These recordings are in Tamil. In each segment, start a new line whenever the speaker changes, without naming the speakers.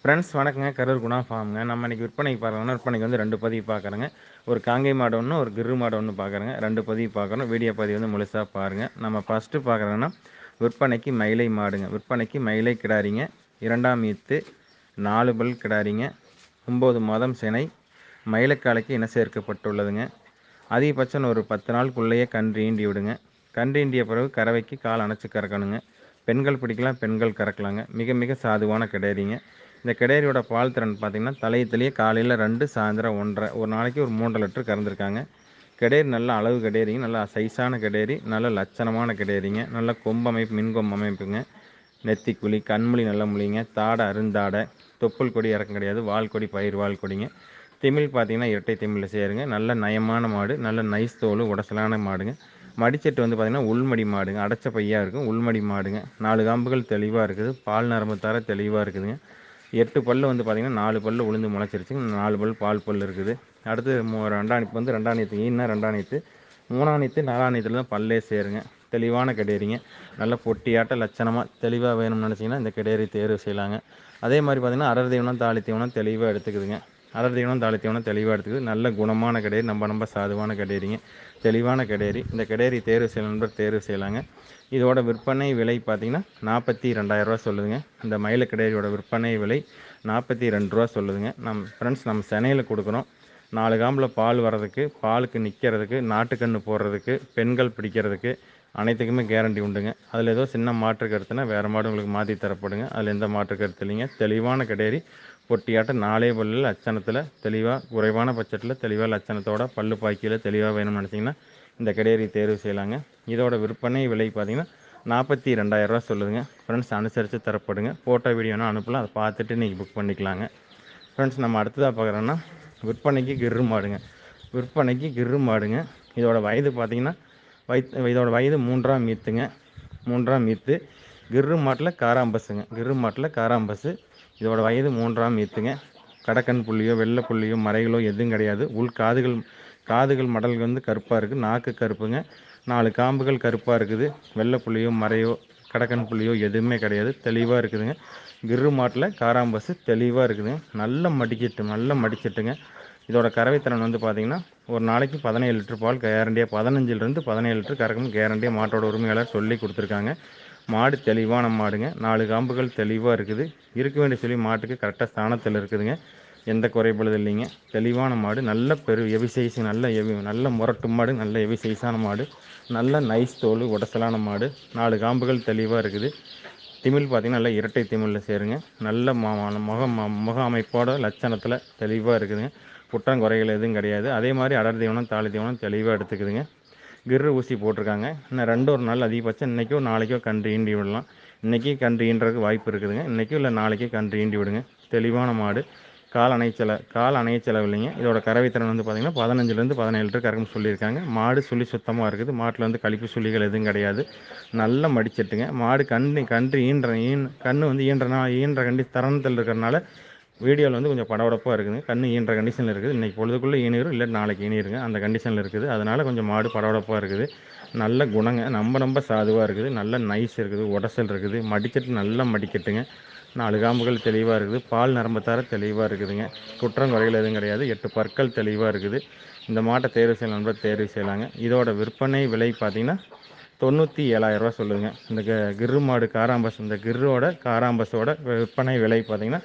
ஃப்ரெண்ட்ஸ் வணக்கங்க. கரூர் குணா ஃபார்ம்ங்க. நம்ம இன்னைக்கு விற்பனைக்கு பார்க்கறோம்னா, விற்பனைக்கு வந்து 2 பதிவு பார்க்குறோங்க. ஒரு காங்கை மாடு ஒண்ணு, ஒரு கிரு மாடு ஒண்ணு பார்க்குறோங்க. 2 பதிவு பார்க்குறோம். வீடியோ பதிவு வந்து முழுசா பாருங்க. நம்ம ஃபர்ஸ்ட்டு பார்க்குறோன்னா, விற்பனைக்கு மயிலை மாடுங்க. விற்பனைக்கு மயிலை கிடாரிங்க. 2ஆம் ஈத்து, 4 பல் கிடாரிங்க. 9 மாதம் சினை. மயிலக்காலைக்கு இன சேர்க்கப்பட்டுள்ளதுங்க. அதிகபட்சம் ஒரு 10 நாளுக்குள்ளேயே கன்று ஈண்டி விடுங்க. கன்று ஈண்டிய பிறகு கறவைக்கு கால் அணைச்சு கறக்கணுங்க. பெண்கள் பிடிக்கலாம், பெண்கள் கறக்கலாங்க. மிக மிக சாதுவான கிடாரிங்க. இந்த கிடாரியோட பால் திறன் பார்த்தீங்கன்னா, தலையத்திலேயே காலையில் 2, சாயந்தரம் 1.5, ஒரு நாளைக்கு ஒரு 3 லிட்டர் கறந்துருக்காங்க. கிடாரி நல்ல அளவு கிடாரிங்க. நல்லா சைஸான கிடாரி, நல்ல லட்சணமான கிடாரிங்க. நல்ல கொம்பு அமைப்பு, மின் கொம்பு அமைப்புங்க. நெத்திக்குழி, கண்மொழி நல்ல மொழிங்க. தாடை அருந்தாடை, தொப்புள் கொடி இறக்கம் கிடையாது. வால் கொடி, பயிர் வால் கொடிங்க. திமிழ் பார்த்தீங்கன்னா இரட்டை திமிழில் சேருங்க. நல்ல நயமான மாடு, நல்ல நைஸ் தோல், உடசலான மாடுங்க. மடிச்செட்டு வந்து பார்த்தீங்கன்னா உள்மடி மாடுங்க. அடைச்ச பையாக இருக்கும், உள்மடி மாடுங்க. 4 காம்புகள் தெளிவாக இருக்குது. பால் நரம்பு தர தெளிவாக இருக்குதுங்க. 8 பல்லு வந்து பார்த்தீங்கன்னா 4 பல்லு உளுந்து முளைச்சிருச்சுங்க. 4 பல் பால் பல் இருக்குது. அடுத்து 2ஆம் ஈத்து வந்து 2ஆம் ஈத்து ஈன்னா 2ஆம் ஈத்து, 3ஆம் ஈத்து 4ஆம் ஈத்துல தான் பல்லே சேருங்க. தெளிவான கிடாரிங்க. நல்ல பொட்டியாட்ட லட்சணமாக தெளிவாக வேணும்னு நினச்சிங்கன்னா இந்த கிடாரி தேர்வு செய்யலாங்க. அதே மாதிரி பார்த்தீங்கன்னா அடர் தீவனம், தாலி தீவனம் தெளிவாக எடுத்துக்குதுங்க. அடர் தீவனம், தாலி தீவனம் தெளிவாக எடுத்துக்குது. நல்ல குணமான கிடாரி, நம்ம சாதுவான கிடாரிங்க. தெளிவான கிடாரி. இந்த கிடாரி தேர்வு செய்யணும் நண்பர் தேர்வு செய்யலாங்க. இதோட விற்பனை விலை பார்த்தீங்கன்னா 42,000 ரூபா சொல்லுதுங்க. இந்த மயில கிடாரியோட விற்பனை விலை 42 ரூபா சொல்லுதுங்க. நம்ம சென்னையில் கொடுக்குறோம். 4 காம்பில் பால் வர்றதுக்கு, பாலுக்கு நிற்கிறதுக்கு, நாட்டுக்கன்று போடுறதுக்கு, பெண்கள் பிடிக்கிறதுக்கு அனைத்துக்குமே கேரண்டி உண்டுங்க. அதில் ஏதோ சின்ன மாற்று கருத்துனா வேறு மாடு உங்களுக்கு மாற்றி தரப்படுங்க. அதில் எந்த மாற்று கருத்து இல்லைங்க. தெளிவான கிடாரி, பொட்டியாட்டம் 4 பல்லு லட்சணத்தில் தெளிவாக, குறைவான பட்ஜெட்டில் தெளிவாக லட்சணத்தோட பல்லு பாக்கியில் தெளிவாக வேணும்னு நினச்சிங்கன்னா இந்த கிடாரி தேர்வு செய்யலாங்க. இதோட விற்பனை விலை பார்த்தீங்கன்னா 42,000 ரூபா சொல்லுதுங்க. ஃப்ரெண்ட்ஸ் அனுசரித்து தரப்படுங்க. ஃபோட்டோ வீடியோனா அனுப்பலாம். அதை பார்த்துட்டு நீங்கள் புக் பண்ணிக்கலாங்க. ஃப்ரெண்ட்ஸ் நம்ம அடுத்ததாக பார்க்குறோன்னா, விற்பனைக்கு கிரு மாடுங்க. விற்பனைக்கு கிரு மாடுங்க. இதோட வயது பார்த்தீங்கன்னா, இதோட வயது 3ஆம் ஈத்துங்க. 3ஆம் ஈத்து. கிரு மாட்டில் காராம்பஸுங்க. கிரு மாட்டில் காராம்பஸு. இதோட வயது 3ஆம் ஈத்துங்க. கடக்கன் புள்ளியோ, வெள்ளை புள்ளியோ, மறைகளோ எதுவும் கிடையாது. காதுகள் மடல் வந்து கருப்பாக இருக்குது. நாக்கு கருப்புங்க. 4 காம்புகள் கருப்பாக இருக்குது. வெள்ளை புள்ளியோ, மறையோ, கடக்கன் புள்ளியோ எதுவுமே கிடையாது. தெளிவாக இருக்குதுங்க. கிரு மாட்டில் காராம்பஸு தெளிவாக இருக்குதுங்க. நல்ல மடிச்செட்டுங்க. இதோட கறவைத்திறன் வந்து பார்த்தீங்கன்னா, ஒரு நாளைக்கு 17 லிட்டர் பால் கேரண்டியாக, 15லிருந்து 17 லிட்டர் கறக்கும் கேரண்டியாக மாட்டோட உரிமையாளர் சொல்லி கொடுத்துருக்காங்க. மாடு தெளிவான மாடுங்க. 4 காம்புகள் தெளிவாக இருக்குது. இருக்க வேண்டிய சொல்லி மாட்டுக்கு கரெக்டாக ஸ்தானத்தில் இருக்குதுங்க. எந்த குறைபாடும் இல்லைங்க. தெளிவான மாடு. நல்ல ஹெவி சைஸ், நல்ல முரட்டு மாடு, நல்ல ஹெவி சைஸான மாடு. நல்ல நைஸ் தோல், உடசலான மாடு. 4 காம்புகள் தெளிவாக இருக்குது. திமிழ் பார்த்தீங்கன்னா நல்லா இரட்டை திமிழில் சேருங்க. நல்ல முக அமைப்போட லட்சணத்தில் தெளிவாக இருக்குதுங்க. குற்றம் குறைகள் எதுவும் கிடையாது. அதே மாதிரி அடர் தீவனம், தாலி தீவனம் தெளிவாக எடுத்துக்குதுங்க. கிர்ரு ஊசி போட்டிருக்காங்க. இன்னும் ஒரு நாள் அதிகபட்சம் இன்றைக்கோ நாளைக்கோ கன்று ஈண்டி விடலாம். இன்றைக்கி கன்று ஈன்றதுக்கு வாய்ப்பு இருக்குதுங்க. இன்றைக்கோ இல்லை நாளைக்கோ கன்று ஈண்டி விடுங்க. தெளிவான மாடு. கால் அணைய செலவு இல்லைங்க. இதோட கறவைத்திறன் வந்து பார்த்திங்கன்னா 15லேருந்து 17 லிட்டர் கறக்கும்னு சொல்லியிருக்காங்க. மாடு சுழி சுத்தமாக இருக்குது. மாட்டில் வந்து கழிப்பு சுழிகள் எதுவும் கிடையாது. நல்ல மடிச்செட்டுங்க. மாடு கன்று கன்று வந்து ஈன்ற தருணத்தில் இருக்கிறனால வீடியோவில் வந்து கொஞ்சம் படபடப்பாக இருக்குதுங்க. கன்று ஈன்ற கண்டிஷனில் இருக்குது. இன்றைக்கி பொழுதுக்குள்ளே ஈனிரும், இல்லை நாளைக்கு ஈனிருங்க. அந்த கண்டிஷனில் இருக்குது. அதனால் கொஞ்சம் மாடு படபடப்பாக இருக்குது. நல்ல குணங்க. ரொம்ப சாதுவாக இருக்குது. நல்ல நைஸ் இருக்குது, உடசல் இருக்குது. மடிக்கட்டு நல்ல மடிக்கட்டுங்க. 4 காம்புகள் தெளிவாக இருக்குது. பால் நரம்பத்தார தெளிவாக இருக்குதுங்க. குற்றம் குறைகள் எதுவும் கிடையாது. 8 பற்கள் தெளிவாக இருக்குது. இந்த மாட்டை தேர்வு செய்யலாம் நண்பர் தேர்வு செய்யலாங்க. இதோட விற்பனை விலை பார்த்தீங்கன்னா 97,000 ரூபா சொல்லுதுங்க. இந்த கிர்ரு மாடு காராம்பஸ், இந்த கிர்ரோட காராம்பஸோட விற்பனை விலை பார்த்தீங்கன்னா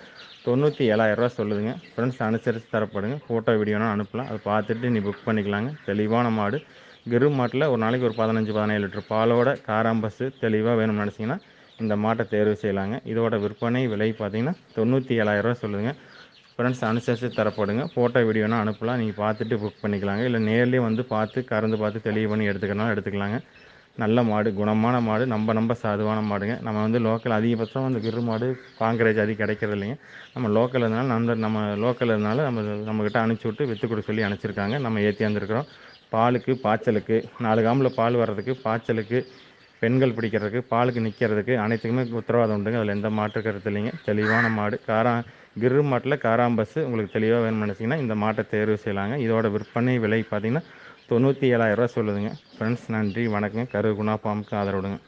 97,000 ரூபா சொல்லுதுங்க. ஃப்ரெண்ட்ஸ் அனுசரித்து தரப்படுங்க. ஃபோட்டோ வீடியோனா அனுப்பலாம். அதை பார்த்துட்டு நீ புக் பண்ணிக்கலாங்க. தெளிவான மாடு. கிரு மாட்டில் ஒரு நாளைக்கு ஒரு 15-17 லிட்டர் பாலோட காராம்பஸு தெளிவாக வேணும்னு நினச்சிங்கன்னா இந்த மாட்டை தேர்வு செய்யலாங்க. இதோட விற்பனை விலை பார்த்தீங்கன்னா 97,000 ரூபா சொல்லுதுங்க. ஃப்ரெண்ட்ஸ் அனுசரித்து தரப்படுங்க. ஃபோட்டோ வீடியோனா அனுப்பலாம். நீங்கள் பார்த்துட்டு புக் பண்ணிக்கலாங்க. இல்லை நேர்லேயே வந்து கறந்து பார்த்து தெளிவு பண்ணி எடுத்துக்கலாங்க. நல்ல மாடு, குணமான மாடு, ரொம்ப சாதுவான மாடுங்க. நம்ம வந்து லோக்கல் அதிகபட்சம் வந்து கிரு மாடு காங்கிரேஜ் அதிகம் கிடைக்கிறது இல்லைங்க. நம்ம லோக்கல் இருந்தாலும் நம்மக்கிட்ட அனுப்பிச்சி விட்டு விற்று கொடுக்க சொல்லி அனுப்பிச்சிருக்காங்க. நம்ம ஏற்றியாந்துருக்குறோம். பாலுக்கு, பாய்ச்சலுக்கு, 4 காம்பில் பால் வர்றதுக்கு, பாய்ச்சலுக்கு, பெண்கள் பிடிக்கிறதுக்கு, பாலுக்கு நிற்கிறதுக்கு அனைத்துக்குமே உத்தரவாதம் உண்டுங்க. அதில் எந்த மாற்று கருத்து இல்லைங்க. தெளிவான மாடு. கிரு மாட்டில் காராம்பஸ் உங்களுக்கு தெளிவாக வேணும்னு நினச்சிங்கன்னா இந்த மாட்டை தேர்வு செய்யலாங்க. இதோட விற்பனை விலை பார்த்தீங்கன்னா 97,000 ரூபா சொல்லுதுங்க. ஃப்ரெண்ட்ஸ் நன்றி, வணக்கங்க. கரூர் குணா ஃபார்முக்கு ஆதரவு கொடுங்க.